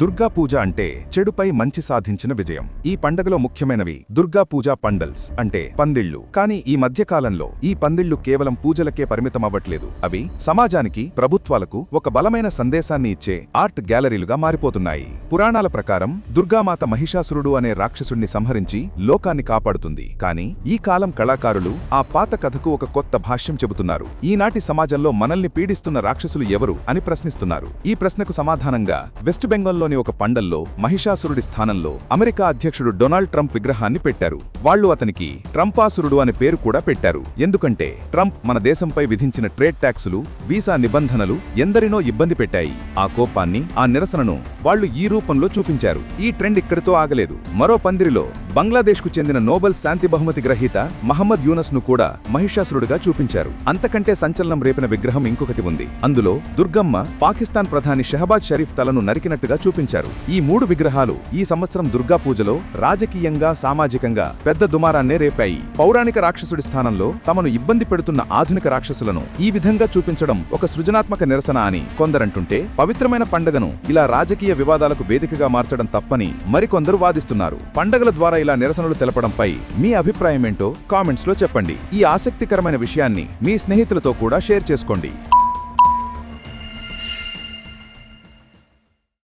దుర్గా పూజ అంటే చెడుపై మంచి సాధించిన విజయం. ఈ పండగలో ముఖ్యమైనవి దుర్గా పూజ పండల్స్ అంటే పందిళ్లు. కానీ ఈ మధ్యకాలంలో ఈ పందిళ్లు కేవలం పూజలకే పరిమితమవ్వట్లేదు. అవి సమాజానికి, ప్రభుత్వాలకు ఒక బలమైన సందేశాన్ని ఇచ్చే ఆర్ట్ గ్యాలరీలుగా మారిపోతున్నాయి. పురాణాల ప్రకారం దుర్గామాత మహిషాసురుడు అనే రాక్షసుణ్ణి సంహరించి లోకాన్ని కాపాడుతుంది. కానీ ఈ కాలం కళాకారులు ఆ పాత కథకు ఒక కొత్త భాష్యం చెబుతున్నారు. ఈనాటి సమాజంలో మనల్ని పీడిస్తున్న రాక్షసులు ఎవరు అని ప్రశ్నిస్తున్నారు. ఈ ప్రశ్నకు సమాధానంగా వెస్ట్ బెంగాల్లో ఒక పండల్లో మహిషాసురుడి స్థానంలో అమెరికా అధ్యక్షుడు డొనాల్డ్ ట్రంప్ విగ్రహాన్ని పెట్టారు. వాళ్లు అతనికి ట్రంపాసురుడు అనే పేరు కూడా పెట్టారు. ఎందుకంటే ట్రంప్ మన దేశంపై విధించిన ట్రేడ్ ట్యాక్సులు, వీసా నిబంధనలు ఎందరినో ఇబ్బంది పెట్టాయి. ఆ కోపాన్ని, ఆ నిరసనను వాళ్లు ఈ రూపంలో చూపించారు. ఈ ట్రెండ్ ఇక్కడితో ఆగలేదు. మరో పందిరిలో బంగ్లాదేశ్కు చెందిన నోబెల్ శాంతి బహుమతి గ్రహీత మహమ్మద్ యూనస్ ను కూడా మహిషాసురుడుగా చూపించారు. అంతకంటే సంచలనం రేపిన విగ్రహం ఇంకొకటి ఉంది. అందులో దుర్గమ్మ పాకిస్తాన్ ప్రధాని షహబాజ్ షరీఫ్ తలను నరికినట్టుగా చూపించారు. ఈ మూడు విగ్రహాలు ఈ సంవత్సరం దుర్గా పూజలో రాజకీయంగా, సామాజికంగా పెద్ద దుమారాన్నే రేపాయి. పౌరాణిక రాక్షసుడి స్థానంలో తమను ఇబ్బంది పెడుతున్న ఆధునిక రాక్షసులను ఈ విధంగా చూపించడం ఒక సృజనాత్మక నిరసన అని కొందరంటుంటే, పవిత్రమైన పండగను ఇలా రాజకీయ వివాదాలకు వేదికగా మార్చడం తప్పని మరికొందరు వాదిస్తున్నారు. పండగల ద్వారా ఇలా నిరసనలు తెలపడంపై మీ అభిప్రాయమేంటో కామెంట్స్ లో చెప్పండి. ఈ ఆసక్తికరమైన విషయాన్ని మీ స్నేహితులతో కూడా షేర్ చేసుకోండి.